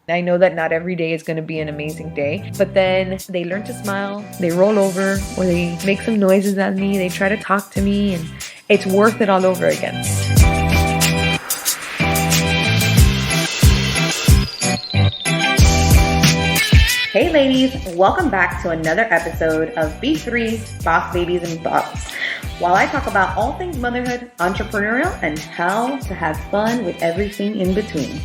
I know that not every day is going to be an amazing day, but then they learn to smile, they roll over, or they make some noises at me, they try to talk to me, and it's worth it all over again. Hey ladies, welcome back to another episode of B3's Boss Babies and Bottles. While I talk about all things motherhood, entrepreneurial, and how to have fun with everything in between.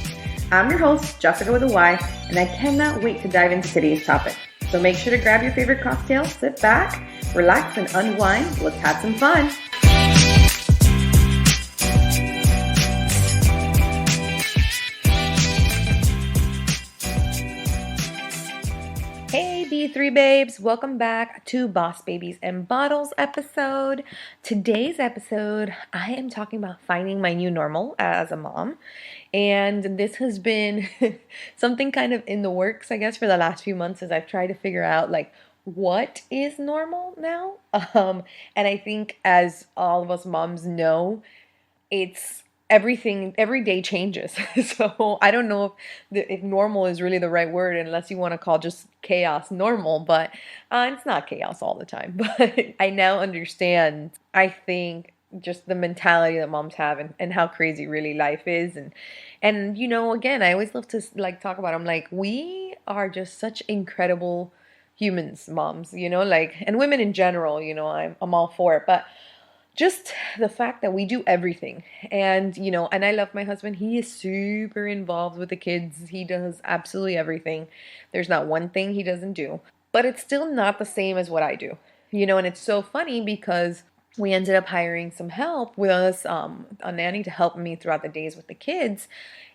I'm your host, Jessyca with a Y, and I cannot wait to dive into today's topic. So make sure to grab your favorite cocktail, sit back, relax, and unwind. Let's have some fun. Hey B3 babes, welcome back to Boss Babies and Bottles episode. Today's episode, I am talking about finding my new normal as a mom. And this has been something kind of in the works, I guess, for the last few months as I've tried to figure out like what is normal now. And I think as all of us moms know, it's everything, every day changes. So I don't know if normal is really the right word unless you want to call just chaos normal, but it's not chaos all the time. But I now understand, I think, just the mentality that moms have and how crazy really life is. And you know, again, I always love to like talk about, I'm like, we are just such incredible humans, moms, you know, like, and women in general, you know, I'm all for it. But just the fact that we do everything. And, you know, and I love my husband. He is super involved with the kids. He does absolutely everything. There's not one thing he doesn't do. But it's still not the same as what I do. You know, and it's so funny because we ended up hiring some help with us, a nanny to help me throughout the days with the kids.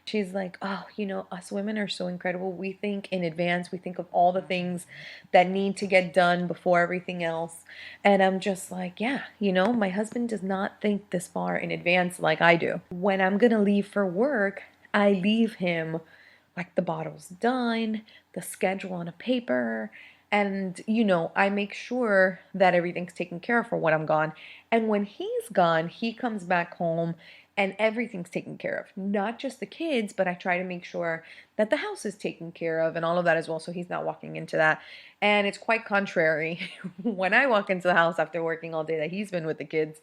She's like, oh, you know, us women are so incredible. We think in advance. We think of all the things that need to get done before everything else. And I'm just like, yeah, you know, my husband does not think this far in advance like I do. When I'm going to leave for work, I leave him like the bottle's done, the schedule on a paper. And, you know, I make sure that everything's taken care of for when I'm gone. And when he's gone, he comes back home and everything's taken care of. Not just the kids, but I try to make sure that the house is taken care of and all of that as well, so he's not walking into that. And it's quite contrary when I walk into the house after working all day that he's been with the kids.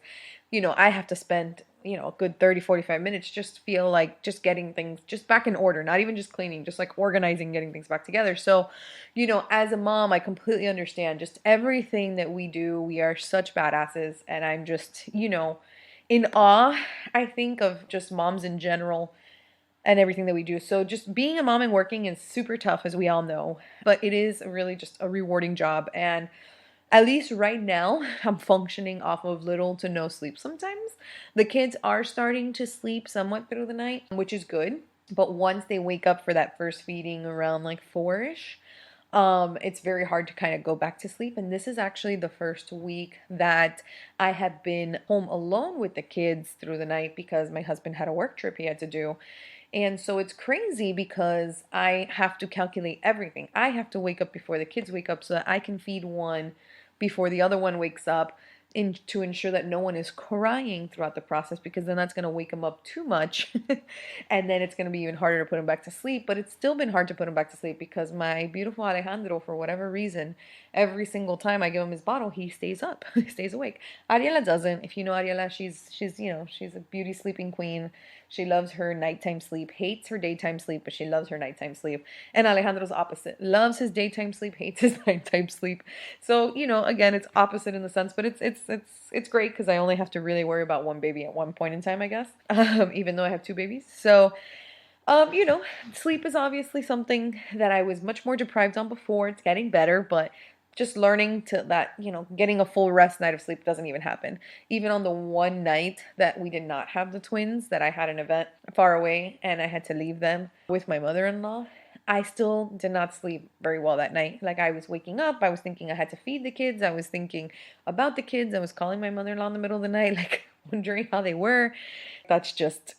You know, I have to spend, you know, a good 30, 45 minutes just feel like just getting things just back in order, not even just cleaning, just like organizing, getting things back together. So, you know, as a mom, I completely understand just everything that we do. We are such badasses, and I'm just, you know, in awe, I think, of just moms in general and everything that we do. So just being a mom and working is super tough, as we all know, but it is really just a rewarding job. And at least right now, I'm functioning off of little to no sleep. Sometimes the kids are starting to sleep somewhat through the night, which is good. But once they wake up for that first feeding around like 4-ish, it's very hard to kind of go back to sleep. And this is actually the first week that I have been home alone with the kids through the night because my husband had a work trip he had to do. And so it's crazy because I have to calculate everything. I have to wake up before the kids wake up so that I can feed one before the other one wakes up, to ensure that no one is crying throughout the process, because then that's going to wake them up too much. And then it's going to be even harder to put them back to sleep. But it's still been hard to put him back to sleep because my beautiful Alejandro, for whatever reason, every single time I give him his bottle, he stays up, he stays awake. Ariela doesn't. If you know Ariela, she's you know, she's a beauty sleeping queen. She loves her nighttime sleep, hates her daytime sleep, but she loves her nighttime sleep. And Alejandro's opposite. Loves his daytime sleep, hates his nighttime sleep. So, you know, again, it's opposite in the sense, but it's great because I only have to really worry about one baby at one point in time, I guess, even though I have two babies. So, you know, sleep is obviously something that I was much more deprived on before. It's getting better, but just learning to that, you know, getting a full rest night of sleep doesn't even happen. Even on the one night that we did not have the twins, that I had an event far away and I had to leave them with my mother-in-law, I still did not sleep very well that night. Like, I was waking up, I was thinking I had to feed the kids, I was thinking about the kids, I was calling my mother-in-law in the middle of the night, like wondering how they were. That's just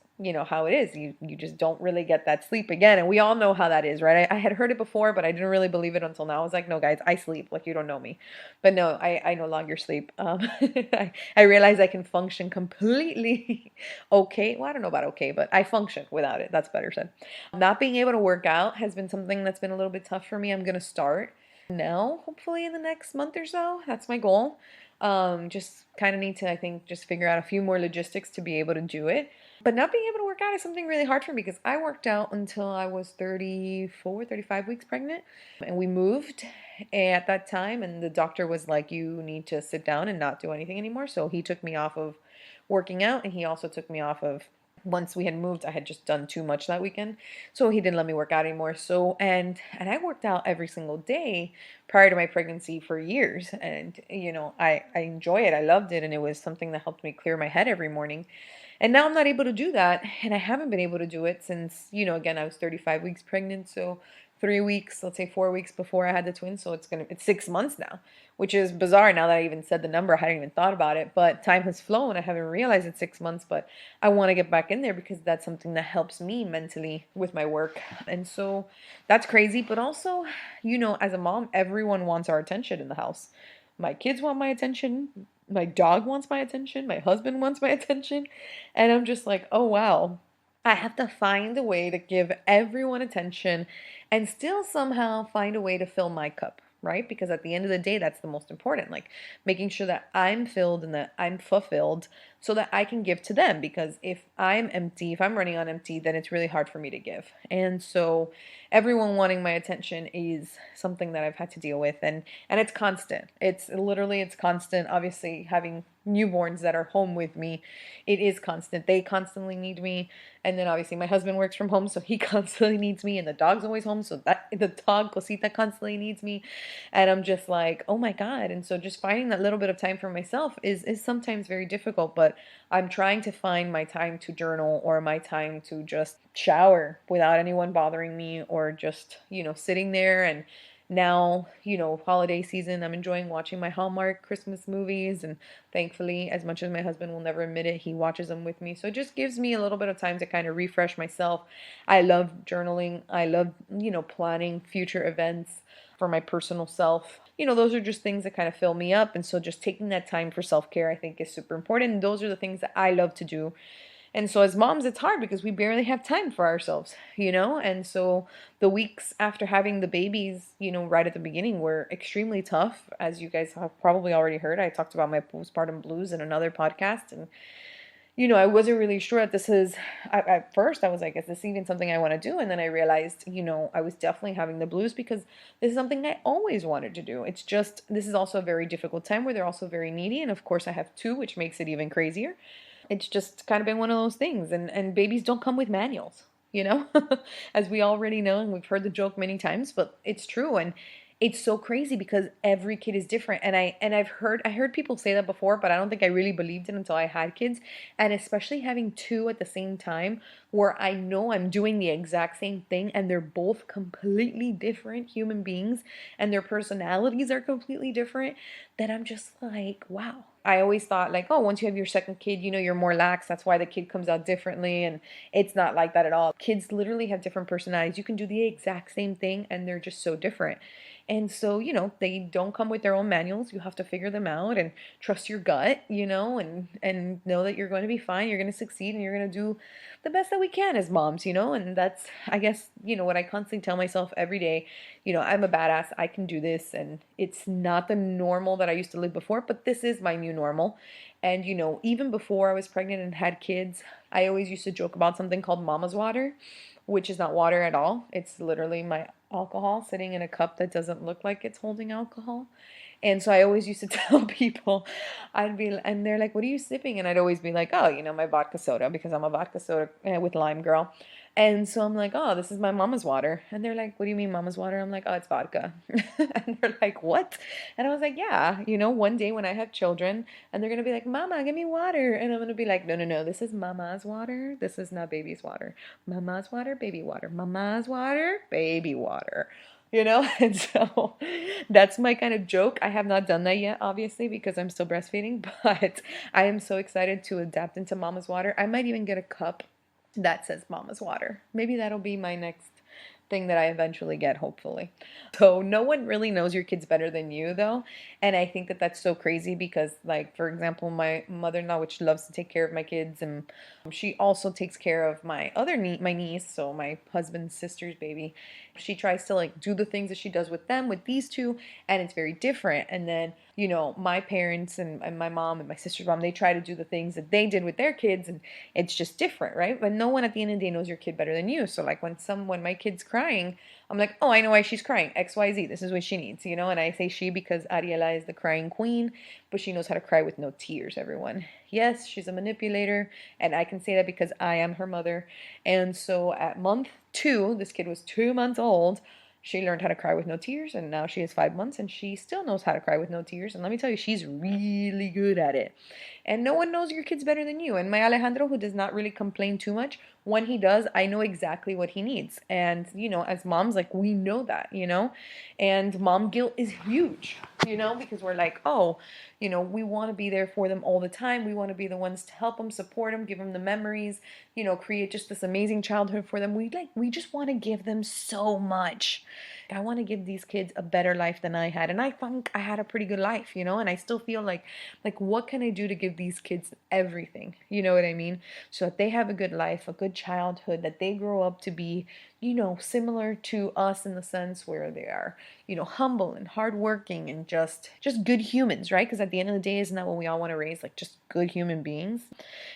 how it is. You just don't really get that sleep again. And we all know how that is, right? I had heard it before, but I didn't really believe it until now. I was like, no, guys, I sleep. Like, you don't know me. But no, I no longer sleep. I realize I can function completely okay. Well, I don't know about okay, but I function without it. That's better said. Not being able to work out has been something that's been a little bit tough for me. I'm going to start now, hopefully in the next month or so. That's my goal. Just kind of need to, I think, just figure out a few more logistics to be able to do it. But not being able to work out is something really hard for me because I worked out until I was 34, 35 weeks pregnant. And we moved at that time, and the doctor was like, you need to sit down and not do anything anymore. So he took me off of working out, and he also took me off of once we had moved, I had just done too much that weekend. So he didn't let me work out anymore. So and I worked out every single day prior to my pregnancy for years. And I enjoy it. I loved it, and it was something that helped me clear my head every morning. And now I'm not able to do that, and I haven't been able to do it since, again, I was 35 weeks pregnant, so 3 weeks, let's say 4 weeks before I had the twins, so it's 6 months now, which is bizarre now that I even said the number. I hadn't even thought about it, but time has flown. I haven't realized it's 6 months, but I want to get back in there because that's something that helps me mentally with my work. And so that's crazy, but also, as a mom, everyone wants our attention in the house. My kids want my attention. My dog wants my attention. My husband wants my attention. And I'm just like, oh, wow. I have to find a way to give everyone attention and still somehow find a way to fill my cup, right? Because at the end of the day, that's the most important. Like making sure that I'm filled and that I'm fulfilled so that I can give to them. Because if I'm empty, if I'm running on empty, then it's really hard for me to give. And so everyone wanting my attention is something that I've had to deal with. And it's constant. It's constant. Obviously, having newborns that are home with me, it is constant. They constantly need me. And then obviously my husband works from home, so he constantly needs me, and the dog's always home, so that the dog Cosita constantly needs me. And I'm just like, oh my God. And so just finding that little bit of time for myself is sometimes very difficult, but I'm trying to find my time to journal or my time to just shower without anyone bothering me, or just, sitting there. And now, holiday season, I'm enjoying watching my Hallmark Christmas movies. And thankfully, as much as my husband will never admit it, he watches them with me. So it just gives me a little bit of time to kind of refresh myself. I love journaling. I love, planning future events for my personal self. Those are just things that kind of fill me up. And so just taking that time for self-care, I think, is super important. And those are the things that I love to do. And so as moms, it's hard because we barely have time for ourselves, And so the weeks after having the babies, right at the beginning were extremely tough. As you guys have probably already heard, I talked about my postpartum blues in another podcast. And, I wasn't really sure that this is, at first I was like, is this even something I want to do? And then I realized, I was definitely having the blues because this is something I always wanted to do. It's just, this is also a very difficult time where they're also very needy. And of course I have two, which makes it even crazier. It's just kind of been one of those things. And babies don't come with manuals, as we already know, and we've heard the joke many times, but it's true. And it's so crazy because every kid is different. And I heard people say that before, but I don't think I really believed it until I had kids. And especially having two at the same time where I know I'm doing the exact same thing and they're both completely different human beings and their personalities are completely different, that I'm just like, wow. I always thought like, oh, once you have your second kid, you're more lax. That's why the kid comes out differently. And it's not like that at all. Kids literally have different personalities. You can do the exact same thing and they're just so different. And so, they don't come with their own manuals. You have to figure them out and trust your gut, and know that you're going to be fine. You're going to succeed and you're going to do the best that we can as moms, and that's, I guess, what I constantly tell myself every day. I'm a badass. I can do this. And it's not the normal that I used to live before, but this is my new normal. And, even before I was pregnant and had kids, I always used to joke about something called mama's water, which is not water at all. It's literally my alcohol sitting in a cup that doesn't look like it's holding alcohol. And so I always used to tell people, and they're like, what are you sipping? And I'd always be like, oh, my vodka soda, because I'm a vodka soda with lime girl. And so I'm like, oh, this is my mama's water. And they're like, what do you mean mama's water? I'm like, oh, it's vodka. And they're like, what? And I was like, yeah, one day when I have children and they're going to be like, mama, give me water. And I'm going to be like, no, no, no, this is mama's water. This is not baby's water. Mama's water, baby water. Mama's water, baby water. And so that's my kind of joke. I have not done that yet, obviously, because I'm still breastfeeding, but I am so excited to adapt into mama's water. I might even get a cup that says Mama's Water. Maybe that'll be my next thing that I eventually get, hopefully. So no one really knows your kids better than you, though. And I think that that's so crazy because, like, for example, my mother-in-law, which loves to take care of my kids, and she also takes care of my other my niece, so my husband's sister's baby. She tries to like do the things that she does with them, with these two, and it's very different. And then, you know, my parents and my mom and my sister's mom, they try to do the things that they did with their kids, and it's just different, right? But no one at the end of the day knows your kid better than you. So like when my kid's crying, I'm like, oh, I know why she's crying. XYZ. This is what she needs, you know? And I say she because Ariela is the crying queen, but she knows how to cry with no tears, everyone. Yes, she's a manipulator, and I can say that because I am her mother. And so at month 2, this kid was 2 months old, she learned how to cry with no tears, and now she is 5 months, and she still knows how to cry with no tears. And let me tell you, she's really good at it. And no one knows your kids better than you. And my Alejandro, who does not really complain too much, when he does, I know exactly what he needs. And, you know, as moms, like, we know that, you know? And mom guilt is huge, you know, because we're like, oh, you know, we want to be there for them all the time. We want to be the ones to help them, support them, give them the memories, you know, create just this amazing childhood for them. We just want to give them so much. I want to give these kids a better life than I had. And I think I had a pretty good life, you know, and I still feel like what can I do to give these kids everything? You know what I mean? So that they have a good life, a good childhood, that they grow up to be, you know, similar to us in the sense where they are, you know, humble and hardworking and just good humans, right? Because at the end of the day, isn't that what we all want to raise? Like just good human beings.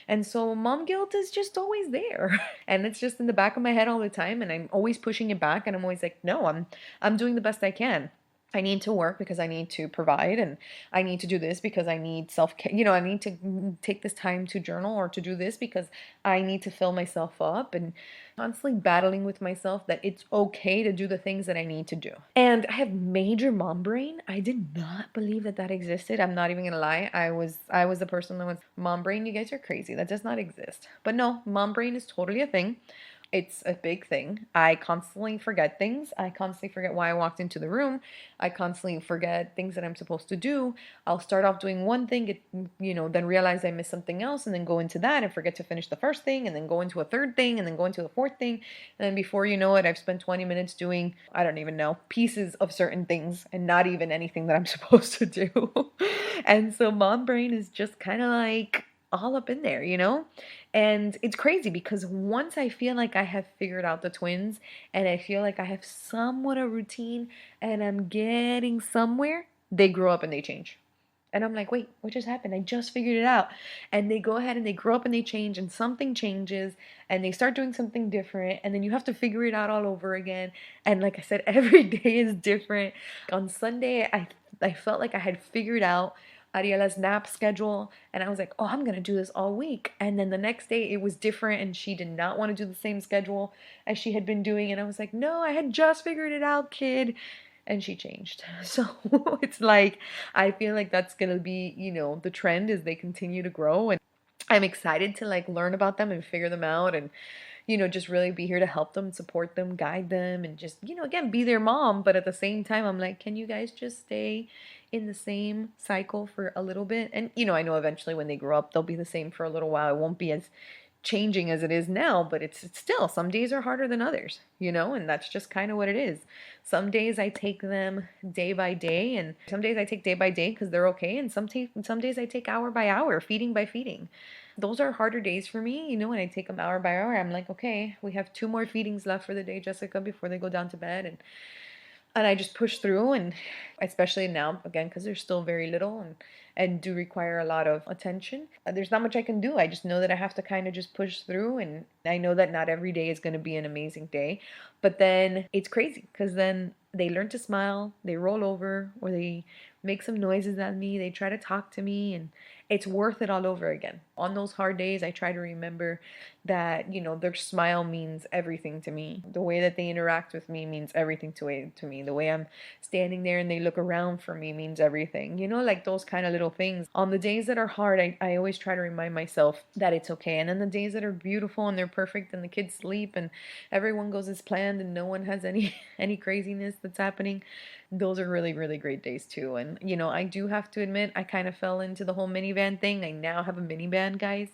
And so mom guilt is just always there. And it's just in the back of my head all the time, and I'm always pushing it back, and I'm always like, no, I'm doing the best I can. I need to work because I need to provide, and I need to do this because I need self-care. You know, I need to take this time to journal or to do this because I need to fill myself up, and constantly battling with myself that it's okay to do the things that I need to do. And I have major mom brain. I did not believe that that existed. I'm not even gonna lie. I was the person that was mom brain. You guys are crazy. That does not exist. But no, mom brain is totally a thing. It's a big thing. I constantly forget things. I constantly forget why I walked into the room. I constantly forget things that I'm supposed to do. I'll start off doing one thing, then realize I missed something else, and then go into that and forget to finish the first thing, and then go into a third thing, and then go into the fourth thing. And then before you know it, I've spent 20 minutes doing, I don't even know, pieces of certain things and not even anything that I'm supposed to do. And so mom brain is just kind of like all up in there, you know? And it's crazy because once I feel like I have figured out the twins and I feel like I have somewhat a routine and I'm getting somewhere, they grow up and they change. And I'm like, wait, what just happened? I just figured it out. And they go ahead and they grow up and they change, and something changes and they start doing something different. And then you have to figure it out all over again. And like I said, every day is different. On Sunday, I felt like I had figured out Ariela's nap schedule, and I was like, oh, I'm gonna do this all week. And then the next day it was different, and she did not want to do the same schedule as she had been doing. And I was like, no, I had just figured it out, kid. And she changed. So it's like, I feel like that's gonna be, you know, the trend as they continue to grow. And I'm excited to like learn about them and figure them out, and you know, just really be here to help them, support them, guide them, and just, you know, again, be their mom. But at the same time, I'm like, can you guys just stay in the same cycle for a little bit? And, you know, I know eventually when they grow up, they'll be the same for a little while. It won't be as changing as it is now, but it's still, some days are harder than others, you know, and that's just kind of what it is. Some days I take them day by day, and some days I take day by day because they're okay, and some days I take hour by hour, feeding by feeding. Those are harder days for me, you know, when I take them hour by hour. I'm like, okay, we have 2 more feedings left for the day, Jessyca, before they go down to bed, and I just push through. And especially now, again, because they're still very little and do require a lot of attention. There's not much I can do. I just know that I have to kind of just push through, and I know that not every day is going to be an amazing day. But then it's crazy because then they learn to smile, they roll over, or they make some noises at me, they try to talk to me, and it's worth it all over again. On those hard days, I try to remember that, you know, their smile means everything to me. The way that they interact with me means everything to me. The way I'm standing there and they look around for me means everything. You know, like those kind of little things. On the days that are hard, I always try to remind myself that it's okay. And then the days that are beautiful and they're perfect and the kids sleep and everyone goes as planned and no one has any craziness that's happening, those are really, really great days too. And, you know, I do have to admit, I kind of fell into the whole minivan thing. I now have a minivan, guys.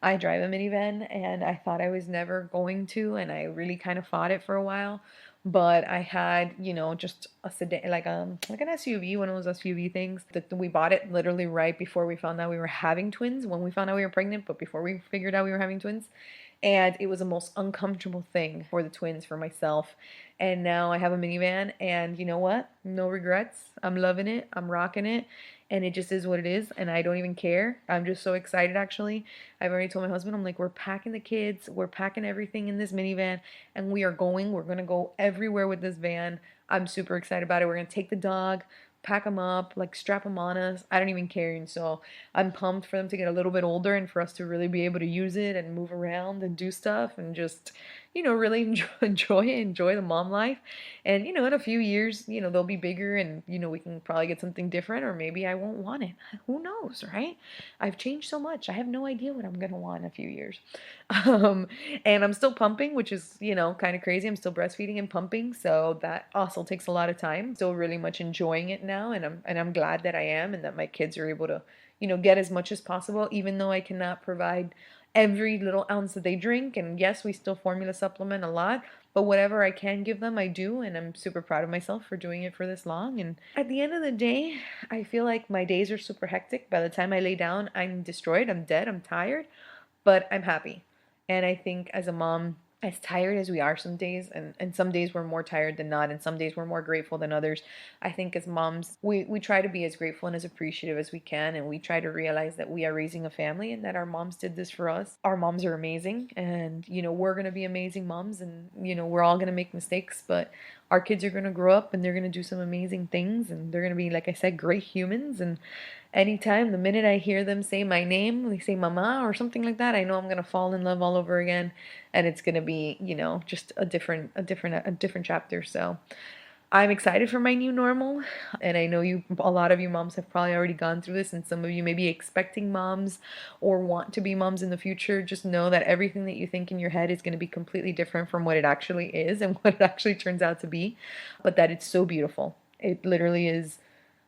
I drive a minivan, and I thought I was never going to, and I really kind of fought it for a while. But I had, just a sedan, like an SUV, one of those SUV things. That we bought it literally right before we found out we were having twins. When we found out we were pregnant, but before we figured out we were having twins. And it was the most uncomfortable thing for the twins, for myself. And now I have a minivan, and you know what? No regrets. I'm loving it. I'm rocking it. And it just is what it is, and I don't even care. I'm just so excited, actually. I've already told my husband, I'm like, we're packing the kids, we're packing everything in this minivan, and we're going to go everywhere with this van. I'm super excited about it. We're going to take the dog, pack them up, like strap them on us. I don't even care. And so I'm pumped for them to get a little bit older and for us to really be able to use it and move around and do stuff and just, really enjoy the mom life. And, in a few years, they'll be bigger and, we can probably get something different, or maybe I won't want it. Who knows, right? I've changed so much. I have no idea what I'm going to want in a few years. And I'm still pumping, which is, kind of crazy. I'm still breastfeeding and pumping. So that also takes a lot of time. Still really much enjoying it now. And I'm glad that I am, and that my kids are able to, get as much as possible, even though I cannot provide every little ounce that they drink. And yes, we still formula supplement a lot, but whatever I can give them, I do. And I'm super proud of myself for doing it for this long. And at the end of the day, I feel like my days are super hectic. By the time I lay down, I'm destroyed, I'm dead, I'm tired, but I'm happy. And I think as a mom, as tired as we are some days, and some days we're more tired than not, and some days we're more grateful than others, I think as moms, we try to be as grateful and as appreciative as we can, and we try to realize that we are raising a family and that our moms did this for us. Our moms are amazing, and, we're going to be amazing moms, and, we're all going to make mistakes, but our kids are going to grow up and they're going to do some amazing things, and they're going to be, like I said, great humans. And anytime, the minute I hear them say my name, they say mama or something like that, I know I'm going to fall in love all over again, and it's going to be, just a different chapter. So I'm excited for my new normal, and I know a lot of you moms have probably already gone through this, and some of you may be expecting moms or want to be moms in the future. Just know that everything that you think in your head is going to be completely different from what it actually is and what it actually turns out to be, but that it's so beautiful. It literally is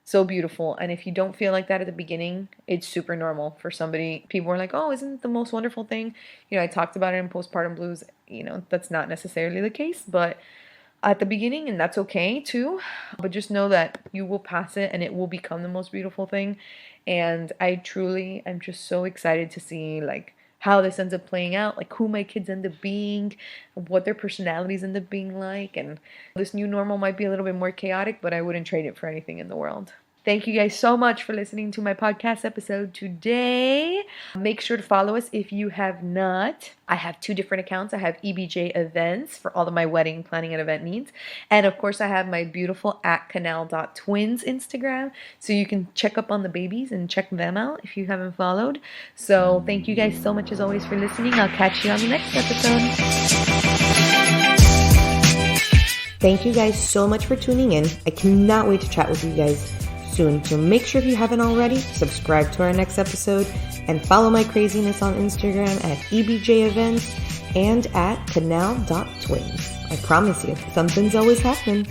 so beautiful. And if you don't feel like that at the beginning, it's super normal for somebody. People are like, oh, isn't it the most wonderful thing? I talked about it in Postpartum Blues. That's not necessarily the case, but at the beginning, and that's okay too. But just know that you will pass it and it will become the most beautiful thing. And I truly am just so excited to see how this ends up playing out, who my kids end up being, what their personalities end up being like. And this new normal might be a little bit more chaotic, but I wouldn't trade it for anything in the world. Thank you guys so much for listening to my podcast episode today. Make sure to follow us if you have not. I have 2 different accounts. I have EBJ Events for all of my wedding planning and event needs. And of course, I have my beautiful @canal.twins Instagram. So you can check up on the babies and check them out if you haven't followed. So thank you guys so much as always for listening. I'll catch you on the next episode. Thank you guys so much for tuning in. I cannot wait to chat with you guys soon. So make sure if you haven't already, subscribe to our next episode and follow my craziness on Instagram @EBJ Events and @canal.twins. I promise you, something's always happening.